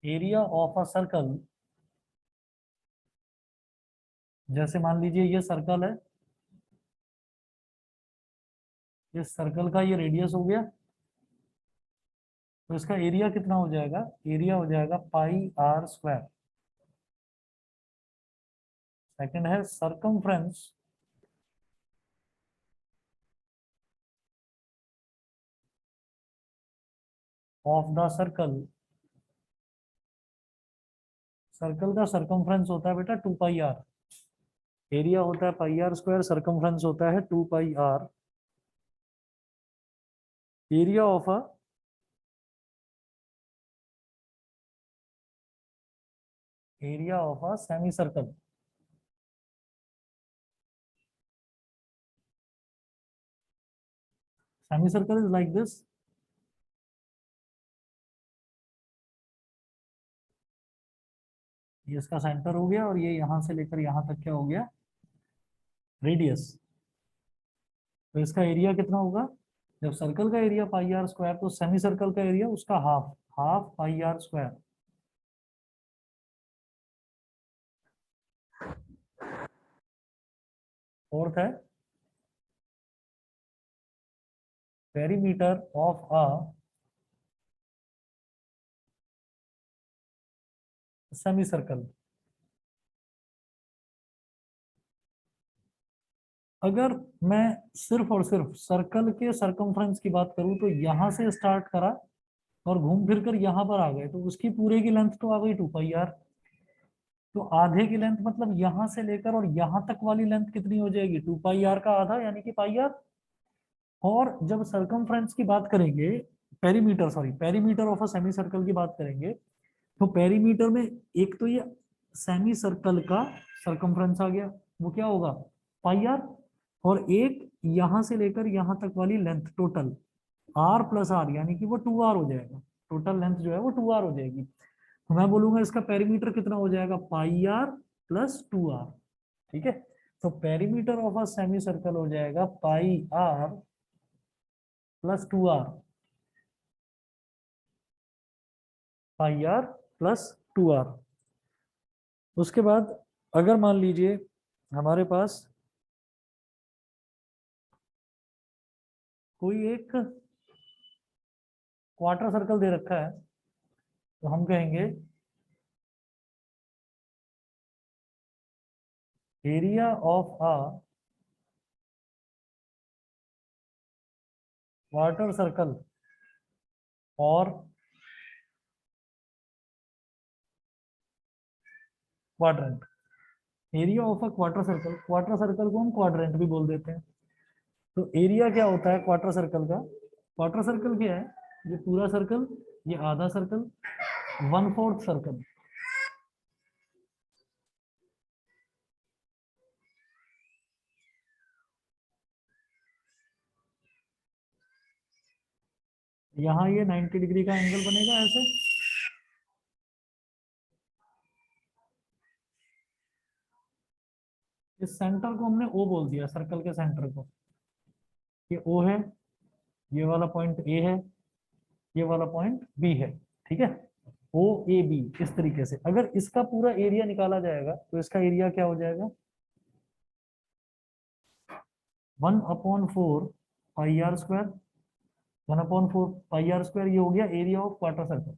Area of a circle, जैसे मान लीजिए ये सर्कल है, इस सर्कल का ये रेडियस हो गया, तो इसका एरिया कितना हो जाएगा? एरिया हो जाएगा पाई आर स्क्वायर। सेकंड है circumference of the circle. Circle का सरकमफ्रेंस होता है बेटा 2 पाई आर। एरिया होता है पाई आर स्क्वायर, सरकमफ्रेंस होता है 2 pi r. Area of a semi circle. Semicircle is like this. ये इसका सेंटर हो गया और ये यहां से लेकर यहां तक क्या हो गया? रेडियस। तो इसका एरिया कितना होगा? जब सर्कल का एरिया पाई आर स्क्वायर, तो सेमी सर्कल का एरिया उसका half, half pi r square. Fourth है perimeter of a semi circle. अगर मैं सिर्फ और सिर्फ सर्कल के सरकमफ्रेंस की बात करूं, तो यहां से स्टार्ट करा और घूम फिर कर यहाँ पर आ गए, तो उसकी पूरे की लेंथ तो आ गई 2 पाई आर। तो आधे की लेंथ मतलब यहां से लेकर और यहां तक वाली लेंथ कितनी हो जाएगी? 2 पाई आर का आधा यानी कि पाई आर। और जब सरकमफ्रेंस की बात करेंगे, perimeter, sorry, perimeter of a semi circle की बात करेंगे, तो पेरीमीटर में एक तो ये सेमी सर्कल का सरकमफ्रेंस आ गया, वो क्या होगा? Pi r. और एक यहां से लेकर यहां तक वाली length total r plus r, यानी कि वो 2 आर हो जाएगा। टोटल लेंथ जो है वो 2 आर हो जाएगी। तो मैं बोलूंगा इसका पेरीमीटर कितना हो जाएगा? Pi r plus 2 r. ठीक है। तो perimeter of a semi circle हो जाएगा pi r plus 2 r. Pi r plus 2 r. उसके बाद अगर मान लीजिए हमारे पास कोई एक क्वार्टर सर्कल दे रखा है, तो हम कहेंगे area of a quarter circle और quadrant. Area of a quarter circle को हम क्वाड्रेंट भी बोल देते हैं। तो एरिया क्या होता है क्वार्टर सर्कल का? क्वार्टर सर्कल क्या है? ये पूरा सर्कल, ये आधा सर्कल, 1/4 सर्कल। यहाँ ये 90 डिग्री का एंगल बनेगा ऐसे। इस सेंटर को हमने ओ बोल दिया, सर्कल के सेंटर को। ये ओ है, ये वाला पॉइंट ए है, ये वाला पॉइंट बी है। ठीक है। ओ ए बी, इस तरीके से अगर इसका पूरा एरिया निकाला जाएगा, तो इसका एरिया क्या हो जाएगा? 1/4 pi r square. 1/4 pi r square, ये हो गया एरिया ऑफ क्वार्टर सर्कल।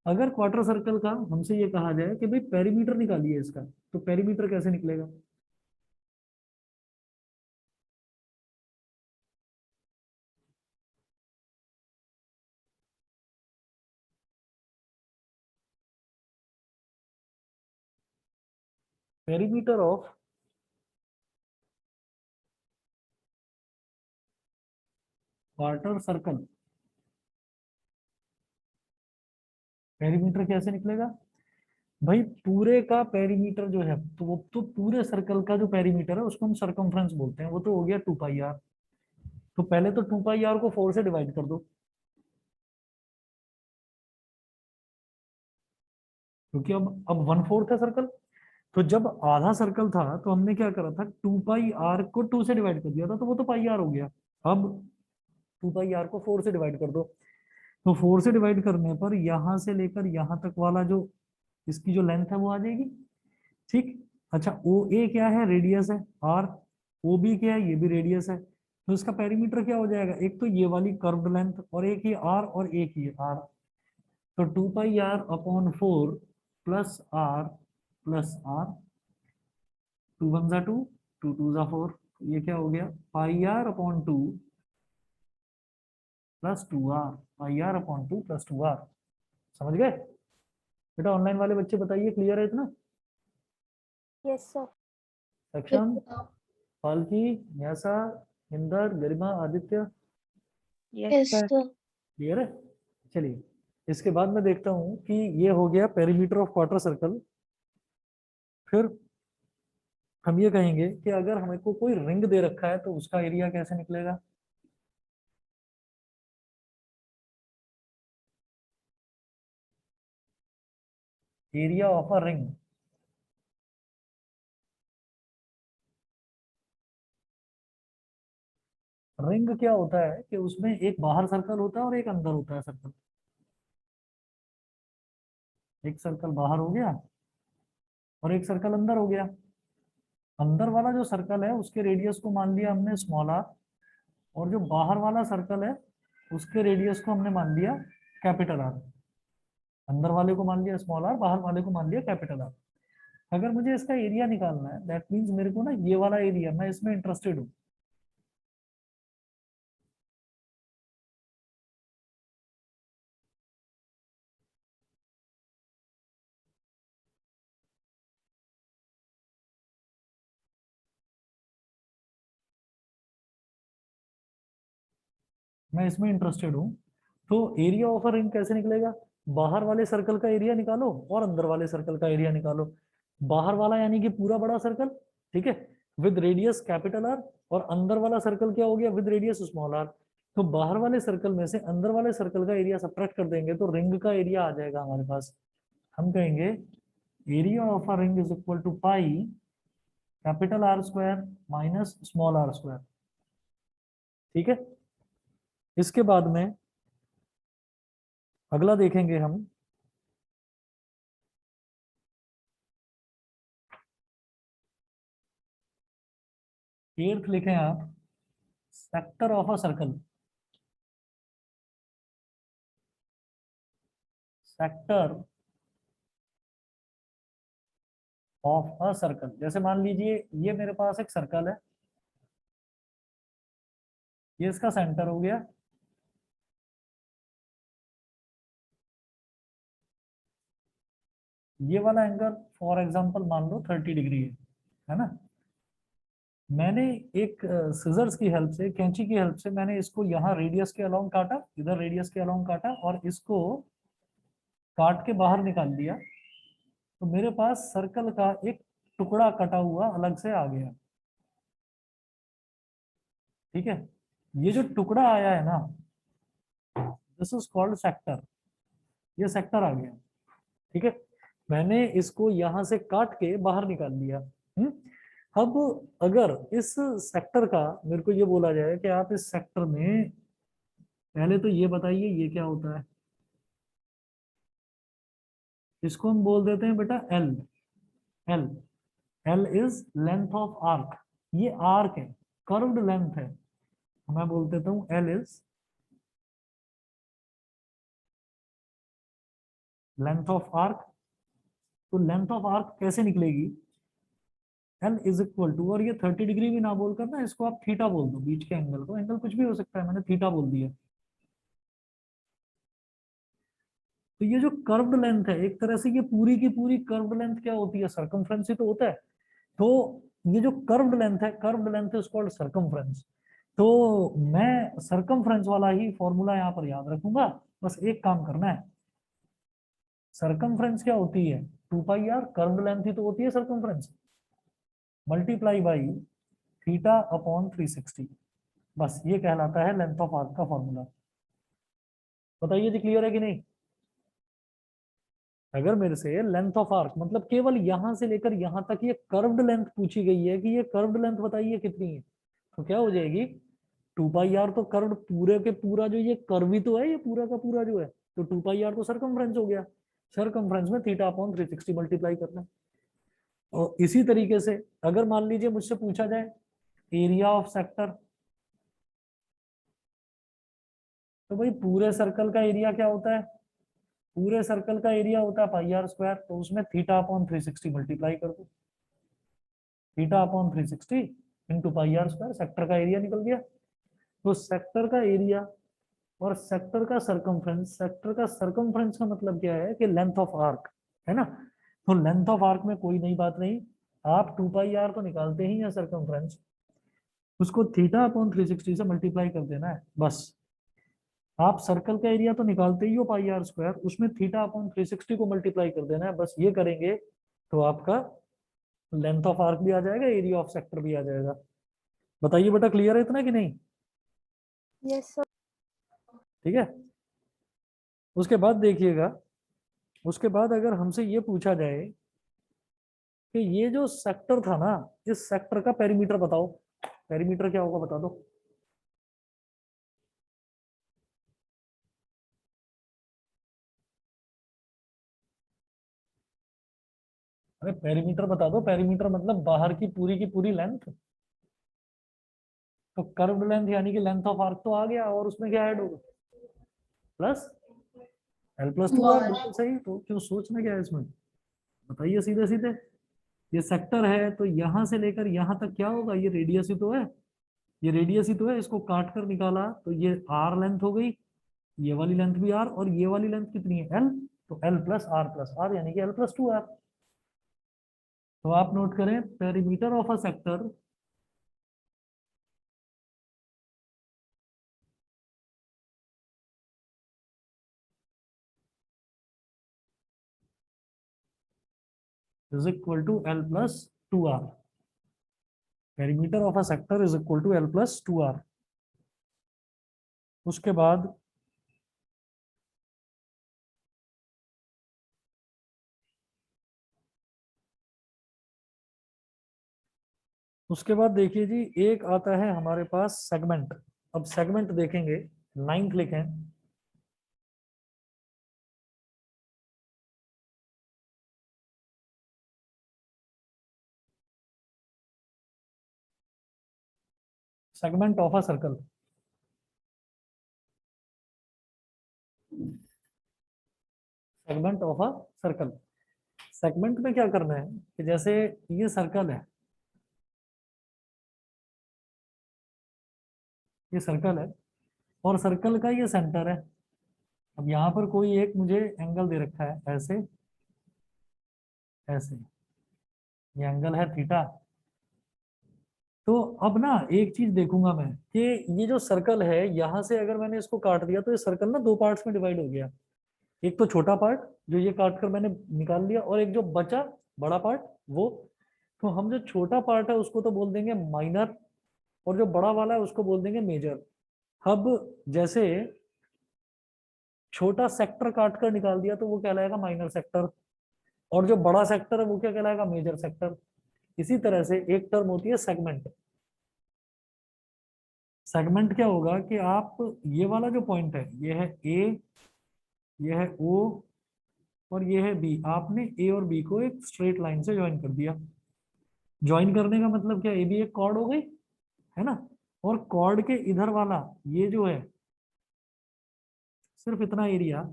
अगर क्वार्टर सर्कल का हमसे ये कहा जाए कि भाई पेरीमीटर निकालिए इसका, तो पेरीमीटर कैसे निकलेगा? Perimeter of quarter circle, perimeter कैसे निकलेगा? भाई पूरे का पेरीमीटर जो है, तो वो तो पूरे सर्कल का जो पेरीमीटर है उसको हम सरकमफ्रेंस बोलते हैं, वो तो हो गया 2 पाई आर। तो पहले तो 2 पाई आर को 4 से डिवाइड कर दो, क्योंकि अब 1/4 है सर्कल। तो जब आधा सर्कल था, तो हमने क्या करा था? 2 पाई आर को 2 से डिवाइड कर दिया था, तो वो तो पाई आर हो गया। अब 2 पाई आर को 4 से डिवाइड कर दो। तो 4 से डिवाइड करने पर यहां से लेकर यहां तक वाला जो इसकी जो लेंथ है वो आ जाएगी। ठीक। अच्छा, ओ ए क्या है, रेडियस है आर। ओ बी क्या है, ये भी रेडियस है। तो इसका पेरीमीटर क्या हो जाएगा, एक तो ये वाली कर्व्ड लेंथ और एक ये आर और एक ये आर। तो 2 पाई r/4 प्लस आर। 2 1 जा 2, 2 2 जा 4। ये क्या हो गया, πr/2 +2r। πr/2 +2r। समझ गए बेटा? ऑनलाइन वाले बच्चे बताइए, क्लियर है इतना? Yes sir. सक्षम, फाल्की, न्यासा, इंदर, गरिमा, आदित्य, यस सर। क्लियर है? चलिए, इसके बाद मैं देखता हूं कि ये हो गया पेरीमीटर ऑफ क्वार्टर सर्कल। फिर हम ये कहेंगे कि अगर हमें को कोई रिंग दे रखा है तो उसका एरिया कैसे निकलेगा। Area of a ring. Ring क्या होता है कि उसमें एक बाहर सर्कल होता है और एक अंदर होता है सर्कल। एक सर्कल बाहर हो गया और एक सर्कल अंदर हो गया। अंदर वाला जो सर्कल है उसके रेडियस को मान लिया हमने स्मॉल आर, और जो बाहर वाला सर्कल है उसके रेडियस को हमने मान लिया कैपिटल आर। अंदर वाले को मान लिया स्मॉल आर, बाहर वाले को मान लिया कैपिटल आर। अगर मुझे इसका एरिया निकालना है, दैट मीन्स मेरे को ना ये वाला एरिया, मैं इसमें इंटरेस्टेड हूँ। मैं इसमें इंटरेस्टेड हूँ। तो एरिया ऑफ अ रिंग कैसे निकलेगा, बाहर वाले सर्कल का एरिया निकालो और अंदर वाले सर्कल का एरिया निकालो। बाहर वाला यानी कि पूरा बड़ा सर्कल, ठीक है, विद रेडियस कैपिटल आर, और अंदर वाला सर्कल क्या हो गया, विद रेडियस स्मॉल आर। तो बाहर वाले सर्कल में से अंदर वाले सर्कल का एरिया सब्ट्रैक्ट कर देंगे तो रिंग का एरिया आ जाएगा हमारे पास। हम कहेंगे area of a ring is equal to pi capital R square minus small r square. ठीक है। इसके बाद में अगला देखेंगे हम, एर्थ लिखें आप, sector of a circle. Sector of a circle, जैसे मान लीजिए ये मेरे पास एक सर्कल है, ये इसका सेंटर हो गया। ये वाला एंगल फॉर एग्जांपल मान लो 30 डिग्री है ना। मैंने एक सिजर्स की हेल्प से, कैंची की हेल्प से मैंने इसको यहाँ रेडियस के अलोंग काटा, इधर रेडियस के अलोंग काटा, और इसको काट के बाहर निकाल दिया। तो मेरे पास सर्कल का एक टुकड़ा कटा हुआ अलग से आ गया। ठीक है, ये जो टुकड़ा आया है ना, दिस इज कॉल्ड सेक्टर। ये सेक्टर आ गया। ठीक है, मैंने इसको यहां से काट के बाहर निकाल दिया। अब अगर इस सेक्टर का मेरे को ये बोला जाए कि आप इस सेक्टर में पहले तो ये बताइए ये क्या होता है। इसको हम बोल देते हैं बेटा L. L, L is length of arc. ये आर्क है, कर्व्ड लेंथ है। मैं बोल देता हूं L is length of arc. तो लेंथ ऑफ आर्क कैसे निकलेगी, एल इज इक्वल टू, और ये 30 डिग्री भी ना बोलकर ना इसको आप थीटा बोल दो, बीच के एंगल को, एंगल कुछ भी हो सकता है, मैंने थीटा बोल दिया। तो ये जो कर्व्ड लेंथ है, एक तरह से ये पूरी की पूरी कर्व्ड लेंथ क्या होती है, सर्कमफ्रेंस ही तो होता है। तो ये जो कर्व्ड लेंथ है, curved length is called circumference. तो मैं सर्कमफ्रेंस वाला ही फॉर्मूला यहाँ पर याद रखूंगा। बस एक काम करना है, सर्कमफ्रेंस क्या होती है, 2 पाई आर, कर्व्ड लेंथ ही तो होती है सर्कमफ्रेंस, मल्टीप्लाई बाई θ/360। बस ये कहलाता है लेंथ ऑफ आर्क का फॉर्मूला। बताइए जी, क्लियर है कि नहीं? अगर मेरे से लेंथ ऑफ आर्क मतलब केवल यहां से लेकर यहां तक ये कर्व्ड लेंथ पूछी गई है कि ये कर्व्ड लेंथ बताइए कितनी है, तो क्या हो जाएगी, 2 पाई आर तो कर्व पूरे के पूरा जो ये कर्व ही तो है, ये पूरा का पूरा जो है, तो 2 पाई आर तो सरकमफ्रेंस हो गया। सरकमफ्रेंस में थीटा अपॉन 360 मल्टीप्लाई करना है। और इसी तरीके से अगर मान लीजिए मुझसे पूछा जाए एरिया ऑफ सेक्टर, तो भाई पूरे सर्कल का एरिया क्या होता है, पूरे सर्कल का एरिया होता है पाई आर स्क्वायर, तो उसमें थीटा अपॉन 360 मल्टीप्लाई कर दो, theta upon 360 into pi r square, sector का एरिया निकल गया। तो सेक्टर का एरिया और सेक्टर का सरकमफ्रेंस, सेक्टर का सरकमफ्रेंस का मतलब क्या है कि लेंथ ऑफ आर्क है ना, तो लेंथ ऑफ आर्क में कोई नई बात नहीं, आप 2 पाई आर तो निकालते ही हैं सरकमफ्रेंस, उसको थीटा अपॉन 360 से मल्टीप्लाई कर देना है बस। आप सर्कल का एरिया तो निकालते ही हो पाई आर स्क्वायर, उसमें थीटा अपॉन 360 को मल्टीप्लाई कर देना है बस, ये करेंगे तो आपका लेंथ ऑफ आर्क भी आ जाएगा, एरिया ऑफ सेक्टर भी आ जाएगा। बताइए बेटा क्लियर है इतना कि नहीं? Yes, sir. ठीक है। उसके बाद देखिएगा, उसके बाद अगर हमसे ये पूछा जाए कि ये जो सेक्टर था ना, इस सेक्टर का पेरीमीटर बताओ, पेरीमीटर क्या होगा बता दो। अरे पेरीमीटर बता दो, पेरीमीटर मतलब बाहर की पूरी लेंथ, तो कर्व लेंथ यानी कि लेंथ ऑफ आर्क तो आ गया, और उसमें क्या ऐड होगा, plus L plus two r, बिल्कुल सही। तो क्यों सोचना क्या है इसमें, बताइए सीधे सीधे। ये सेक्टर है तो यहां से लेकर यहां तक क्या होगा, ये रेडियस ही तो है, ये रेडियस ही तो है, इसको काट कर निकाला तो ये आर लेंथ हो गई, ये वाली लेंथ भी आर, और ये वाली लेंथ कितनी है एल, तो एल प्लस आर यानी कि एल प्लस टू आर। तो आप नोट करें perimeter of a sector is equal to L plus two r, perimeter of a sector is equal to L plus two r. उसके बाद उसके बाद देखिए जी, एक आता है हमारे पास सेगमेंट। अब सेगमेंट देखेंगे, नाइन्थ लिखें, segment of a circle. Segment of a circle, segment में क्या करना है कि जैसे ये सर्कल है, ये सर्कल है और सर्कल का ये सेंटर है। अब यहाँ पर कोई एक मुझे एंगल दे रखा है, ऐसे ऐसे, ये एंगल है थीटा। तो अब ना एक चीज देखूंगा मैं कि ये जो सर्कल है, यहाँ से अगर मैंने इसको काट दिया तो ये सर्कल ना दो पार्ट्स में डिवाइड हो गया। एक तो छोटा पार्ट जो ये काट कर मैंने निकाल लिया, और एक जो बचा बड़ा पार्ट वो, तो हम जो छोटा पार्ट है उसको तो बोल देंगे माइनर, और जो बड़ा वाला है उसको बोल देंगे मेजर। अब जैसे छोटा सेक्टर काट कर निकाल दिया तो वो कहलाएगा माइनर सेक्टर, और जो बड़ा सेक्टर है वो क्या कहलाएगा, मेजर सेक्टर। इसी तरह से एक टर्म होती है सेगमेंट। सेगमेंट क्या होगा कि आप ये वाला जो पॉइंट है, ये है ए, ये है ओ, और ये है बी, आपने ए और बी को एक स्ट्रेट लाइन से ज्वाइन कर दिया। ज्वाइन करने का मतलब क्या, ए बी एक कॉर्ड हो गई, है ना, और कॉर्ड के इधर वाला ये जो है सिर्फ इतना एरिया,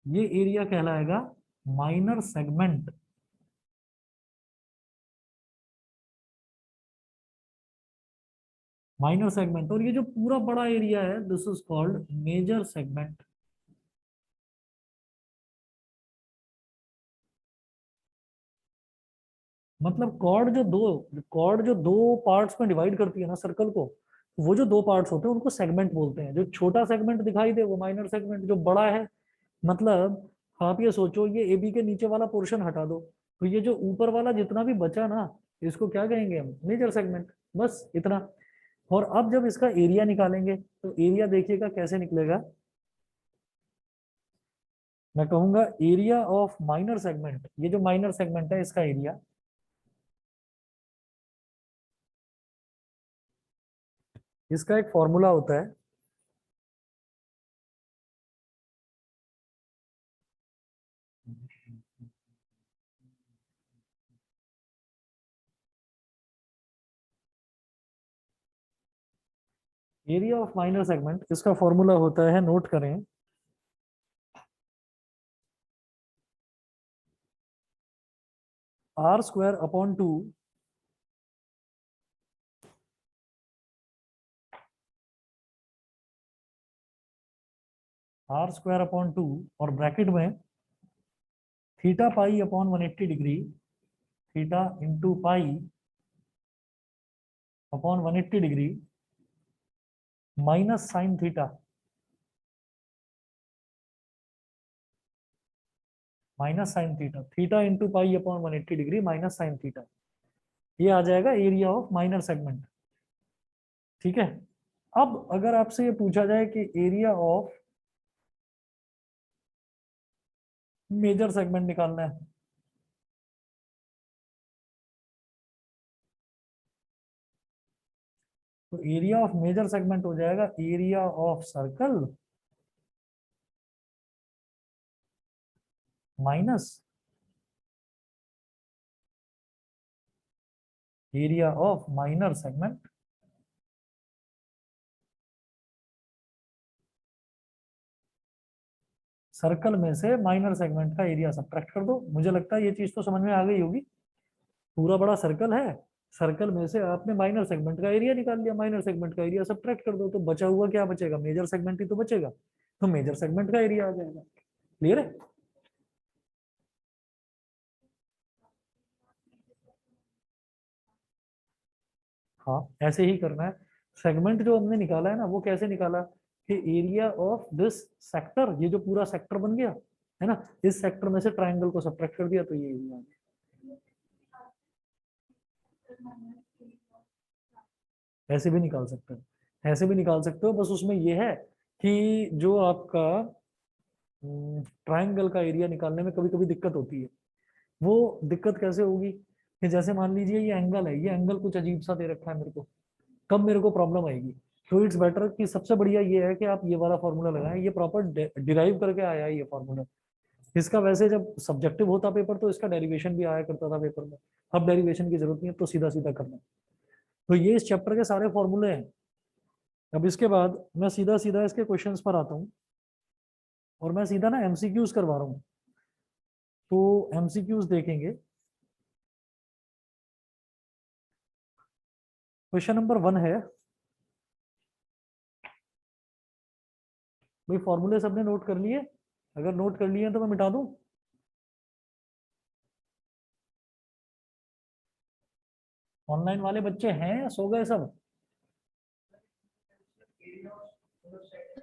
ये एरिया कहलाएगा माइनर सेगमेंट। माइनर सेगमेंट, और ये जो पूरा बड़ा एरिया है this is called major segment. मतलब कॉर्ड जो दो पार्ट्स में डिवाइड करती है ना सर्कल को, वो जो दो पार्ट्स होते हैं उनको सेगमेंट बोलते हैं। जो छोटा सेगमेंट दिखाई दे वो माइनर सेगमेंट, जो बड़ा है मतलब आप ये सोचो, ये ए बी के नीचे वाला पोर्शन हटा दो, तो ये जो ऊपर वाला जितना भी बचा ना, इसको क्या कहेंगे हम, मेजर सेगमेंट। बस इतना। और अब जब इसका एरिया निकालेंगे तो एरिया देखिएगा कैसे निकलेगा, मैं कहूंगा एरिया ऑफ माइनर सेगमेंट, ये जो माइनर सेगमेंट है इसका एरिया, इसका एक फॉर्मूला होता है, एरिया ऑफ माइनर सेगमेंट। इसका फॉर्मूला होता है, नोट करें, r² / 2 r² / 2 और ब्रैकेट में theta pi upon 180 degree, theta into pi upon 180 degree minus sine theta, minus sine theta, theta into pi upon 180 degree minus sine theta. ये आ जाएगा area of minor segment. ठीक है। अब अगर आपसे ये पूछा जाए कि एरिया ऑफ मेजर सेगमेंट निकालना है, तो एरिया ऑफ मेजर सेगमेंट हो जाएगा area of circle minus area of minor segment. Circle में से माइनर सेगमेंट का एरिया सब्ट्रैक्ट कर दो। मुझे लगता है ये चीज तो समझ में आ गई होगी। पूरा बड़ा सर्कल है, सर्कल में से आपने माइनर सेगमेंट का एरिया निकाल लिया, माइनर सेगमेंट का एरिया सब्ट्रैक्ट कर दो, तो बचा हुआ क्या बचेगा? मेजर सेगमेंट ही तो बचेगा, तो मेजर सेगमेंट का एरिया आ जाएगा। क्लियर है? हाँ, ऐसे ही करना है। सेगमेंट जो हमने निकाला है ना, वो कैसे निकाला कि एरिया ऑफ दिस सेक्टर, ये जो पूरा सेक्टर बन गया है ना, इस सेक्टर में से ट्रायंगल को सब्ट्रैक्ट कर दिया, तो ये एरिया आ गया। ऐसे भी निकाल सकते हो, ऐसे भी निकाल सकते हो, बस उसमें ये है कि जो आपका ट्रायंगल का एरिया निकालने में कभी कभी दिक्कत होती है। वो दिक्कत कैसे होगी कि जैसे मान लीजिए ये एंगल है, ये एंगल कुछ अजीब सा दे रखा है मेरे को, कब मेरे को प्रॉब्लम आएगी? तो इट्स बेटर कि सबसे बढ़िया ये है कि आप ये वाला फॉर्मूला लगाएं, ये प्रॉपर डिराइव करके आया है ये फॉर्मूला। इसका वैसे जब सब्जेक्टिव होता पेपर तो इसका डेरिवेशन भी आया करता था पेपर में, अब डेरिवेशन की जरूरत नहीं है, तो सीधा सीधा करना। तो ये इस चैप्टर के सारे फॉर्मूले हैं। अब इसके बाद मैं सीधा सीधा इसके क्वेश्चंस पर आता हूँ, और मैं सीधा ना एमसीक्यूज करवा रहा हूँ। तो एमसीक्यूज देखेंगे। क्वेश्चन नंबर 1 है, भाई फॉर्मूले सबने नोट कर लिए? अगर नोट कर लिए हैं तो मैं मिटा दूं? ऑनलाइन वाले बच्चे हैं या सो गए सब?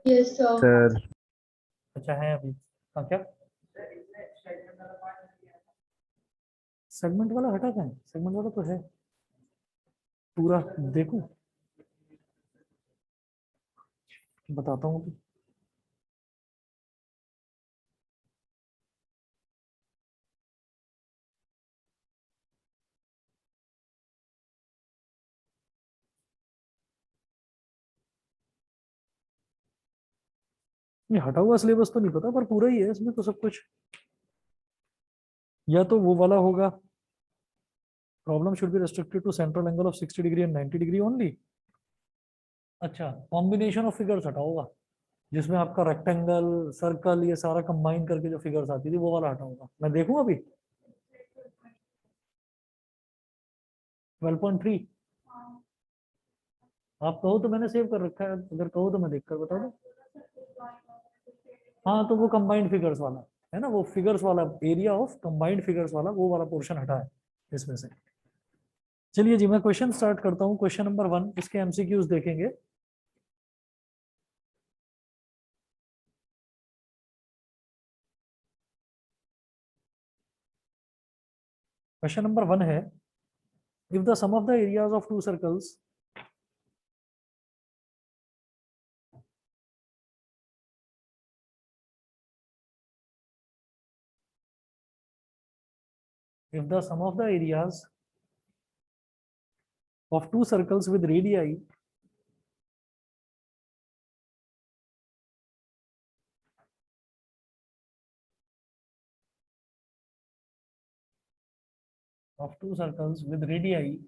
Yes, sir. सर अच्छा है अभी? हाँ क्या? सेगमेंट वाला हटा क्या? सेगमेंट वाला तो है पूरा, देखो बताता हूँ अभी। ये हटा हुआ सिलेबस तो नहीं पता, पर पूरा ही है इसमें तो सब कुछ। या तो वो वाला होगा, problem should be restricted to central angle of 60 degree and 90 degree only. अच्छा, कॉम्बिनेशन ऑफ फिगर्स हटा होगा, जिसमें आपका रेक्टेंगल, सर्कल, ये सारा कंबाइन करके जो फिगर्स आती थी वो वाला हटा होगा। मैं देखूं अभी 12.3। आप कहो तो मैंने सेव कर रखा है, अगर कहो तो मैं देख कर बता दूं। हाँ, तो वो कंबाइंड फिगर्स वाला है ना, वो फिगर्स वाला एरिया ऑफ कंबाइंड फिगर्स वाला, वो वाला पोर्शन हटा है इसमें से। चलिए जी, मैं क्वेश्चन स्टार्ट करता हूँ। क्वेश्चन नंबर 1, इसके एमसीक्यूज देखेंगे। क्वेश्चन नंबर 1 है, if the sum of the areas of two circles if the sum of the areas of two circles with radii of two circles with radii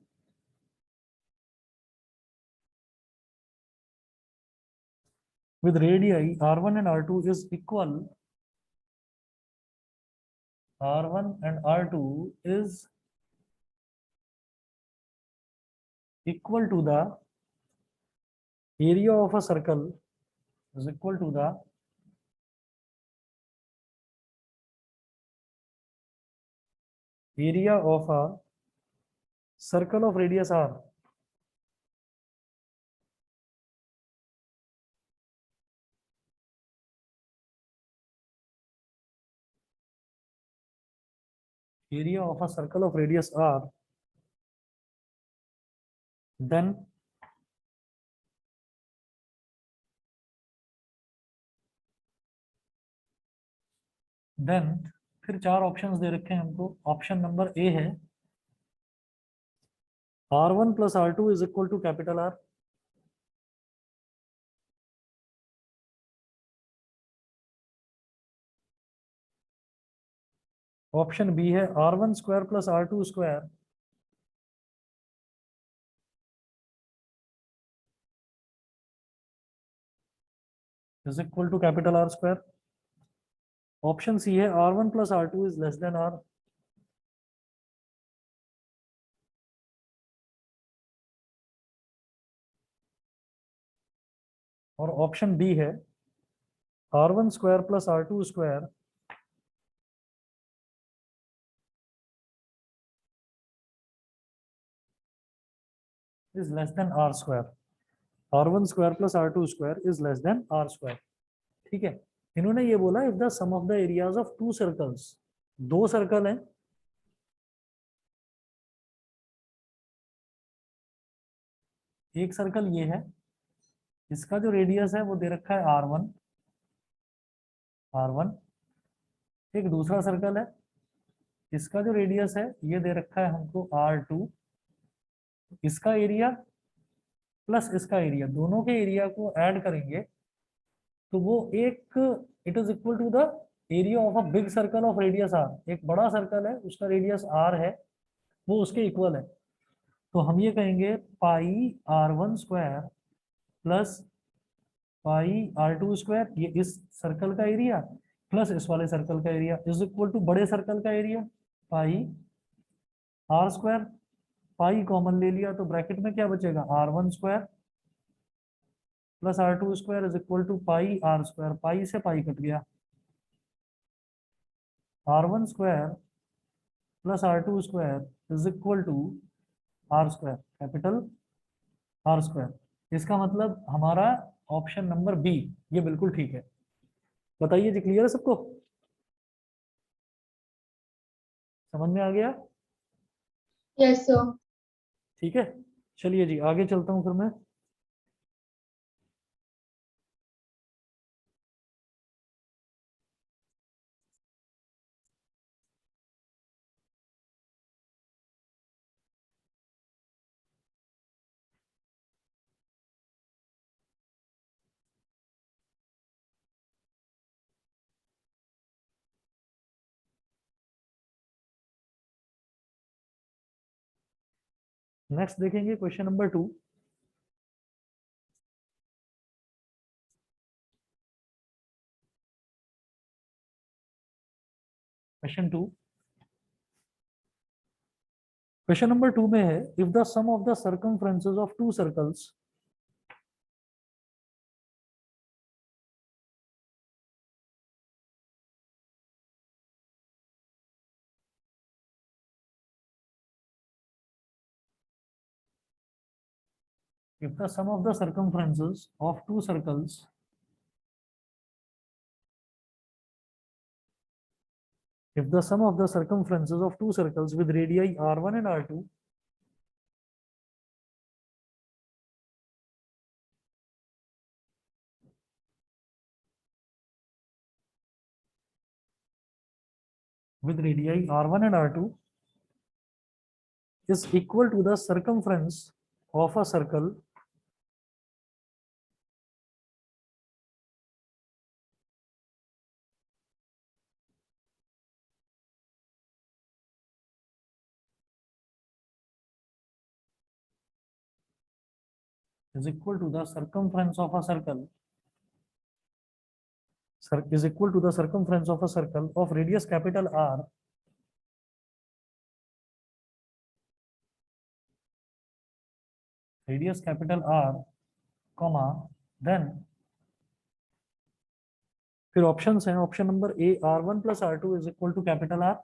r1 and r2 is equal. r1 and r2 is equal to the area of a circle is equal to the area of a circle of radius r. Area of a circle of radius r, then फिर चार options दे रखे हैं हमको. Option number ए है r1 plus r2 is equal to capital R. Option B है r1 square plus r2 square is equal to capital R square. Option C है r1 plus r2 is less than r. और option D है r1 square plus r2 square is less than r square. r1 square plus r2 square is less than r square. ठीक है. इन्होंने ये बोला if the sum of the areas of two circles, दो circle हैं, एक circle ये है, इसका जो रेडियस है वो दे रखा है r1, एक दूसरा सर्कल है, इसका जो रेडियस है ये दे रखा है हमको r2, इसका एरिया प्लस इसका एरिया, दोनों के एरिया को ऐड करेंगे तो वो एक it is equal to the area of a big circle of radius r. एक बड़ा सर्कल है उसका रेडियस r है, वो उसके इक्वल है. तो हम ये कहेंगे पाई r1 square plus pi r2 square, ये इस सर्कल का एरिया प्लस इस वाले सर्कल का एरिया इज इक्वल टू बड़े सर्कल का area pi r square. Pi common ले लिया तो ब्रैकेट में क्या बचेगा r1 square plus r2 square is equal to pi r square. Pi से पाई कट गया, r1 square plus r2 square is equal to r square, capital r square. इसका मतलब हमारा ऑप्शन नंबर बी ये बिल्कुल ठीक है. बताइए जी, क्लियर है सबको? समझ में आ गया? Yes, sir. ठीक है, चलिए जी आगे चलता हूं फिर मैं. नेक्स्ट देखेंगे क्वेश्चन नंबर 2. क्वेश्चन नंबर 2 में है if the sum of the circumferences of two circles if the sum of the circumferences of two circles if the sum of the circumferences of two circles with radii r1 and r2 with radii r1 and r2 is equal to the circumference of a circle is equal to the circumference of a circle is equal to the circumference of a circle of radius capital R comma then फिर options हैं option number A R1 plus R2 is equal to capital R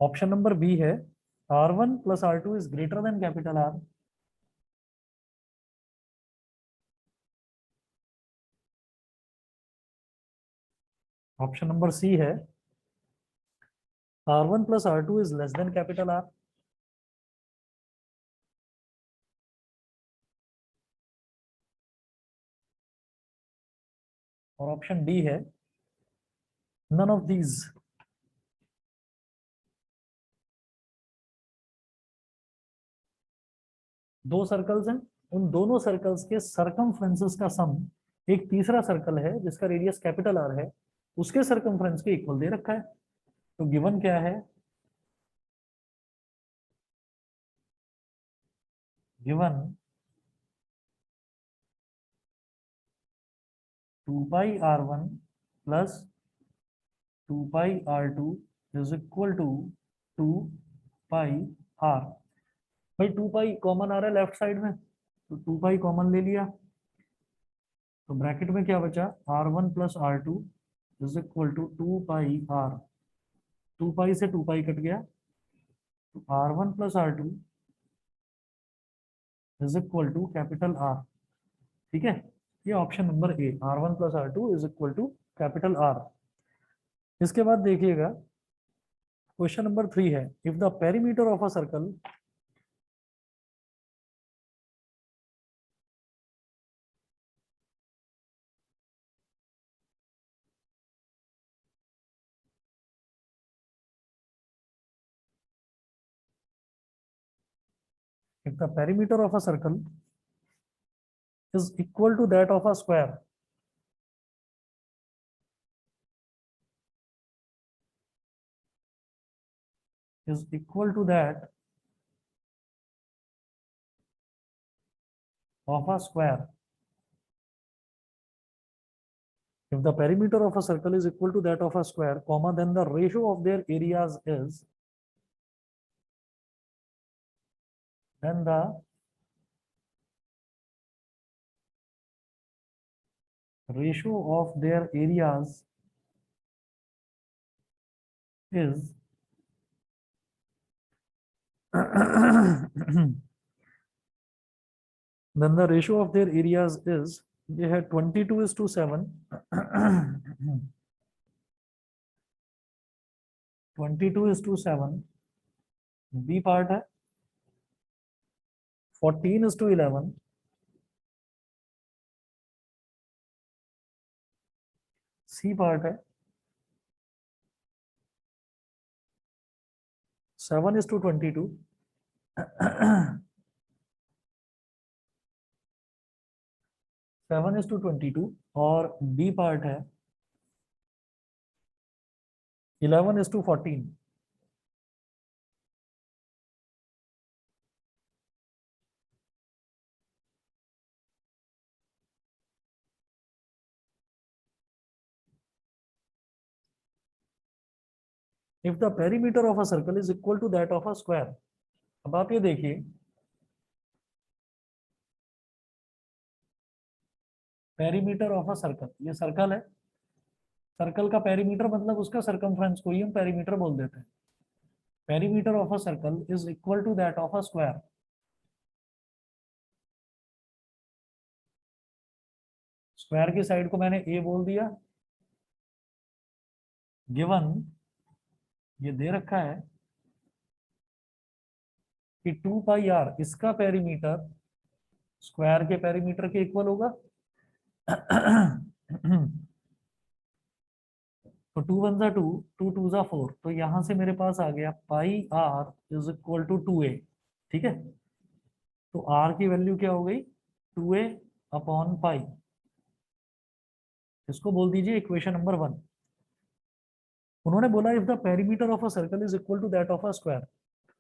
option number B है R1 plus R2 is greater than capital R option number C है R1 plus R2 is less than capital R और option D है none of these दो circles हैं उन दोनों circles के circumferences का सम एक तीसरा सर्कल है जिसका रेडियस कैपिटल आर है उसके सर्कमफ्रेंस के इक्वल दे रखा है तो गिवन क्या है given 2 pi r1 plus 2 pi r2 is equal to 2 pi r भाई 2 पाई कॉमन आ रहा है लेफ्ट साइड में तो 2 पाई कॉमन ले लिया तो ब्रैकेट में क्या बचा r1 plus r2 is equal to 2 pi r 2 पाई से 2 पाई कट गया तो r1 plus r2 is equal to capital R ठीक है ये option number A R1 plus R2 is equal to capital R इसके बाद देखिएगा क्वेश्चन नंबर 3 है if the perimeter of a circle if the perimeter of a circle is equal to that of a square is equal to that of a square if the perimeter of a circle is equal to that of a square comma then the ratio of their areas is then the ratio of their areas is then the ratio of their areas is ये है 22:7 22:7 B part है 14:11 C part है 7:22 7:22 और D part है 11:14 if the perimeter of a circle is equal to that of a square अब आप ये देखिए पेरीमीटर ऑफ अ सर्कल ये सर्कल है सर्कल का पेरीमीटर मतलब उसका सर्कमफ्रेंस को ही हम पेरीमीटर बोल देते हैं perimeter of a circle is equal to that of a square square की साइड को मैंने ए बोल दिया गिवन ये दे रखा है कि 2 पाई आर इसका पेरीमीटर स्क्वायर के पेरीमीटर के इक्वल होगा तो 2 1 जा 2 2 2 जा 4 तो यहां से मेरे पास आ गया pi r is equal to 2a ठीक है तो आर की वैल्यू क्या हो गई 2a अपॉन पाई इसको बोल दीजिए इक्वेशन नंबर 1 उन्होंने बोला if the perimeter of a circle is equal to that of a square,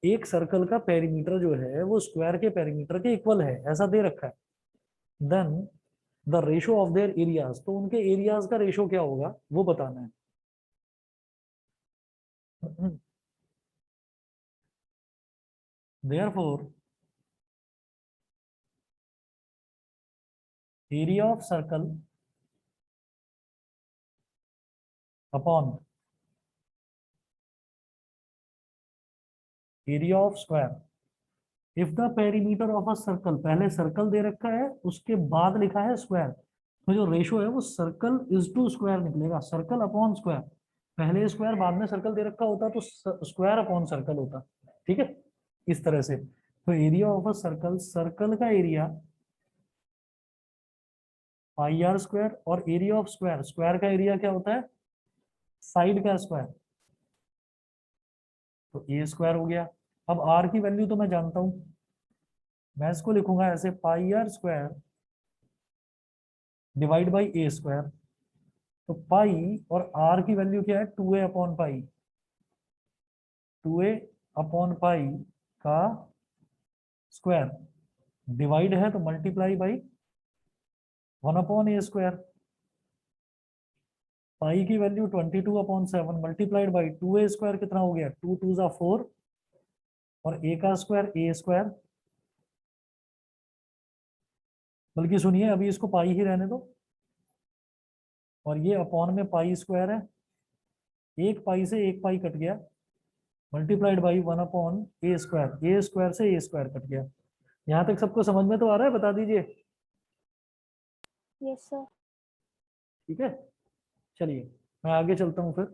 एक सर्कल का पेरीमीटर जो है वो स्क्वायर के पेरीमीटर के इक्वल है, ऐसा दे रखा है। Then the ratio of their areas, तो उनके एरियाज का रेशो क्या होगा वो बताना है। Therefore area of circle upon area of square, if the perimeter of a circle, पहले सर्कल दे रखा है उसके बाद लिखा है स्क्वायर, तो जो रेशो है वो सर्कल इज टू स्क्वायर निकलेगा, सर्कल अपॉन स्क्वायर। पहले स्क्वायर बाद में सर्कल दे रखा होता तो स्क्वायर अपॉन सर्कल होता। ठीक है, इस तरह से। तो area of a circle, circle का एरिया पाई आर स्क्वायर, और एरिया ऑफ स्क्वायर, स्क्वायर का एरिया क्या होता है, साइड का स्क्वायर, तो ए स्क्वायर हो गया। अब आर की वैल्यू तो मैं जानता हूं, मैं इसको लिखूंगा ऐसे, pi r square divide by a square. तो पाई और आर की वैल्यू क्या है, 2a upon pi, 2a upon pi का स्क्वायर, डिवाइड है तो multiply by 1 upon a square. Pi की value 22 upon 7 multiplied by 2a square, कितना हो गया, 2 2 जा 4, और a का स्क्वायर ए स्क्वायर। बल्कि सुनिए अभी इसको पाई ही रहने दो, और ये अपॉन में पाई स्क्वायर है, एक पाई से एक पाई कट गया, multiplied by 1 upon a square से ए स्क्वायर कट गया। यहाँ तक सबको समझ में तो आ रहा है, बता दीजिए। Yes sir. ठीक है, चलिए मैं आगे चलता हूँ फिर।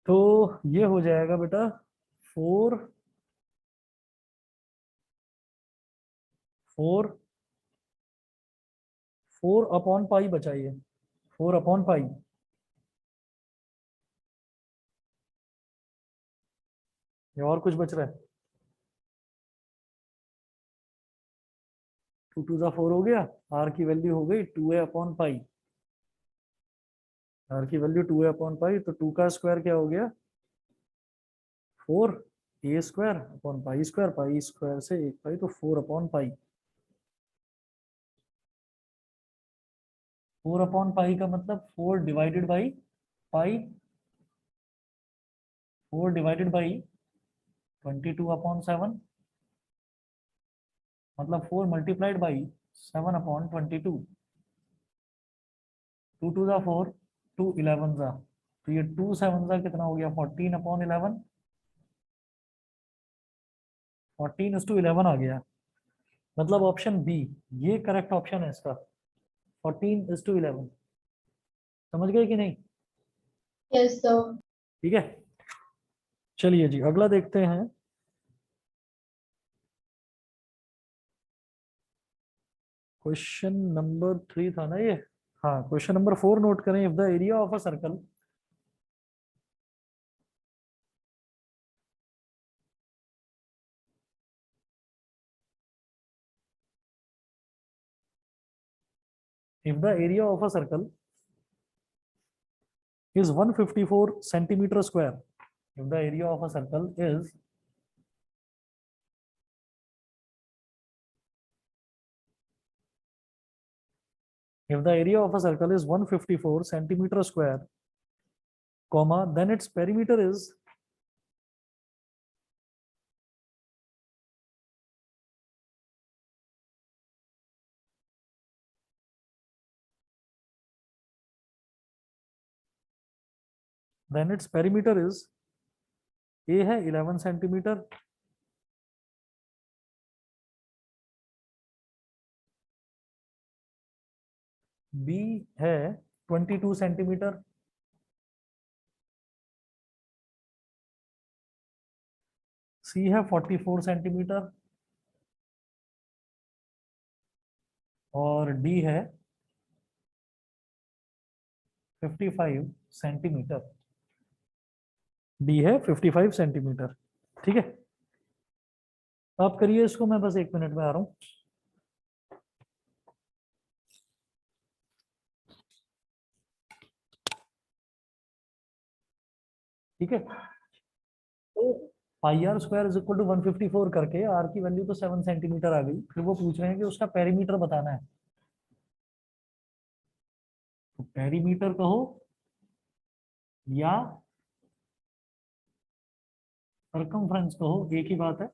तो ये हो जाएगा बेटा 4 4 4 अपॉन पाई बचाइए, 4 अपॉन पाई, या और कुछ बच रहा है, 2 2 जा 4 हो गया, आर की वैल्यू हो गई 2a अपॉन पाई, आर की वैल्यू 2a अपॉन पाई, तो 2 का स्क्वायर क्या हो गया 4, ए स्क्वायर अपॉन पाई स्क्वायर से एक पाई, तो 4 अपॉन पाई। 4 अपॉन पाई का मतलब 4 divided by pi, 4 divided by 22 upon 7, मतलब 4 मल्टीप्लाइड बाई 7 अपॉन 22, 2 2 जा 4, 2 11 जा, तो ये 2 7 जा कितना हो गया 14 अपॉन 11, 14 इज टू 11 आ गया, मतलब ऑप्शन बी ये करेक्ट ऑप्शन है इसका, 14 इज टू 11। समझ गए कि नहीं? Yes, sir. ठीक है, चलिए जी अगला देखते हैं। क्वेश्चन नंबर 3 था ना ये, हाँ क्वेश्चन नंबर 4 नोट करें, if the area of a circle, if the area of a circle is 154 centimeter square, if the area of a circle is 154 centimeter square, comma, then its perimeter is A है 11 centimetre, B है 22 centimetre, C है 44 centimetre, और D है 55 centimetre. D है 55 centimetre. ठीक है, आप करिए इसको, मैं बस 1 मिनट में आ रहा हूँ। ठीक है, तो pi r square is equal to 154 करके आर की वैल्यू तो 7 सेंटीमीटर आ गई। फिर वो पूछ रहे हैं कि उसका पेरीमीटर बताना है। तो पेरीमीटर कहो या सरकमफ्रेंस कहो, एक ही बात है।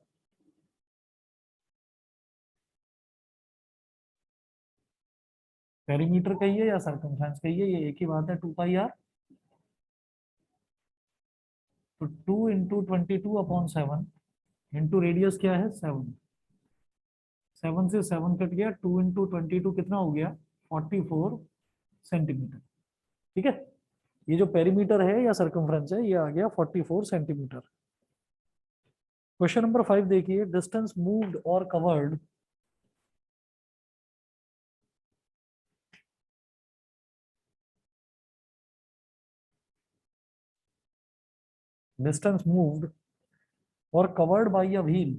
पेरीमीटर कहिए या सरकमफ्रेंस कहिए, ये एक ही बात है, 2 पाई आर। तो 2 × 22/7 इंटू रेडियस क्या है 7। 7 से 7 कट गया, 2 × 22 कितना हो गया 44 सेंटीमीटर। ठीक है, ये जो पेरीमीटर है या सरकमफ्रेंस है ये आ गया 44 सेंटीमीटर। क्वेश्चन नंबर 5 देखिए, डिस्टेंस मूव्ड और covered distance moved or covered by a wheel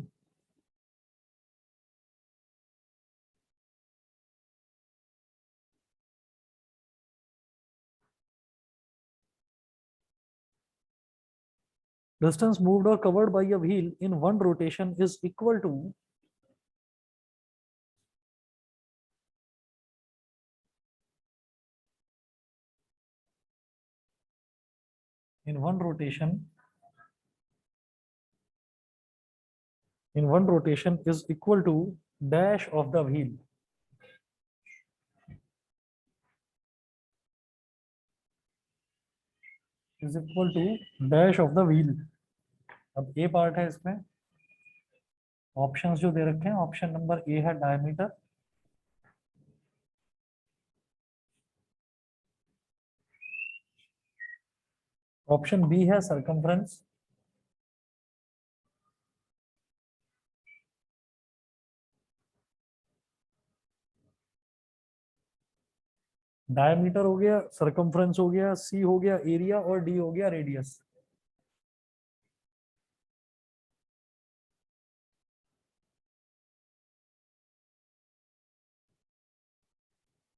distance moved or covered by a wheel in one rotation is equal to in one rotation is equal to dash of the wheel। is equal to dash of the wheel। अब ए part है इसमें, options जो दे रखे हैं, option number ए है diameter, option B है circumference, diameter हो गया, सरकमफ्रेंस हो गया, सी हो गया एरिया और डी हो गया रेडियस।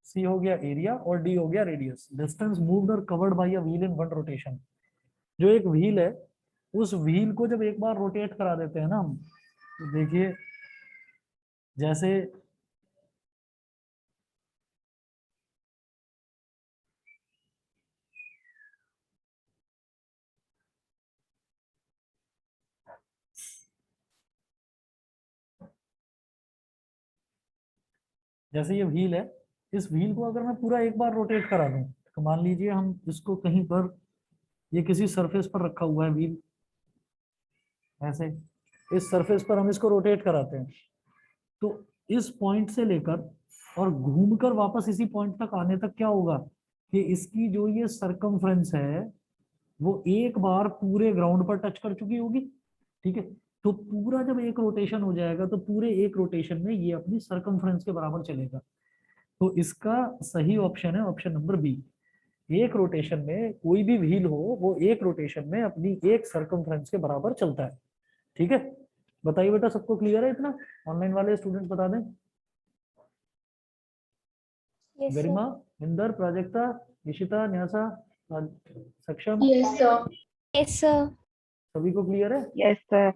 सी हो गया एरिया और डी हो गया रेडियस। डिस्टेंस मूव्ड और covered by a wheel in one rotation, जो एक व्हील है उस व्हील को जब एक बार रोटेट करा देते हैं ना हम, तो देखिए जैसे जैसे ये व्हील है, इस व्हील को अगर मैं पूरा एक बार रोटेट करा दूं, तो मान लीजिए हम इसको कहीं पर, ये किसी सरफेस पर रखा हुआ है व्हील, ऐसे इस सरफेस पर हम इसको रोटेट कराते हैं, तो इस पॉइंट से लेकर और घूमकर वापस इसी पॉइंट तक आने तक क्या होगा कि इसकी जो ये सरकमफ्रेंस है वो एक बार पूरे ग्राउंड पर टच कर चुकी होगी। ठीक है, तो पूरा जब एक रोटेशन हो जाएगा तो पूरे एक रोटेशन में ये अपनी सरकमफ्रेंस के बराबर चलेगा। तो इसका सही ऑप्शन है ऑप्शन नंबर बी। एक रोटेशन में कोई भी व्हील हो वो एक रोटेशन में अपनी एक सरकमफ्रेंस के बराबर चलता है। ठीक है, बताइए बेटा, सबको क्लियर है इतना? ऑनलाइन वाले स्टूडेंट बता दें। Yes, sir. गरिमा, इंदर, प्राजक्ता, निशिता, न्यासा, सक्षम, Yes, sir. Yes, sir. सभी को क्लियर है? Yes, sir.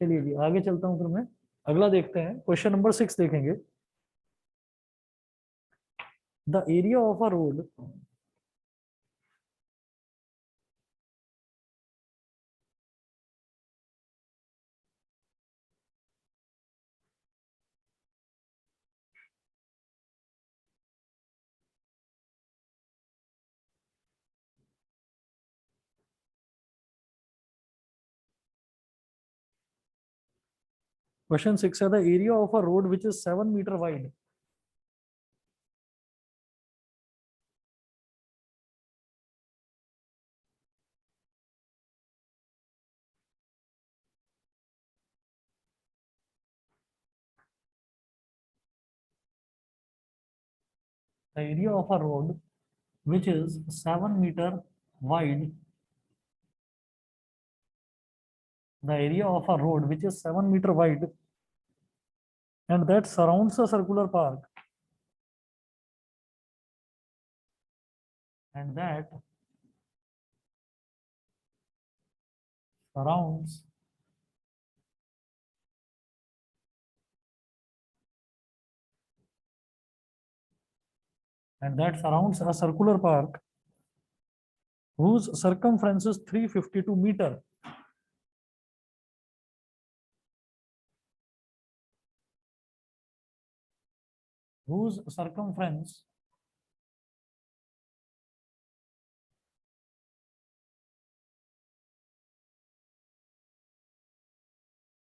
चलिए जी आगे चलता हूं, फिर मैं अगला देखते हैं। क्वेश्चन नंबर 6 देखेंगे। The area of a road question 6 है, the area of a road which is 7 metre wide the area of a road which is 7 meter wide, the area of a road which is 7 meter wide and that surrounds a circular park, and that surrounds a circular park whose circumference is 352 meter. Whose circumference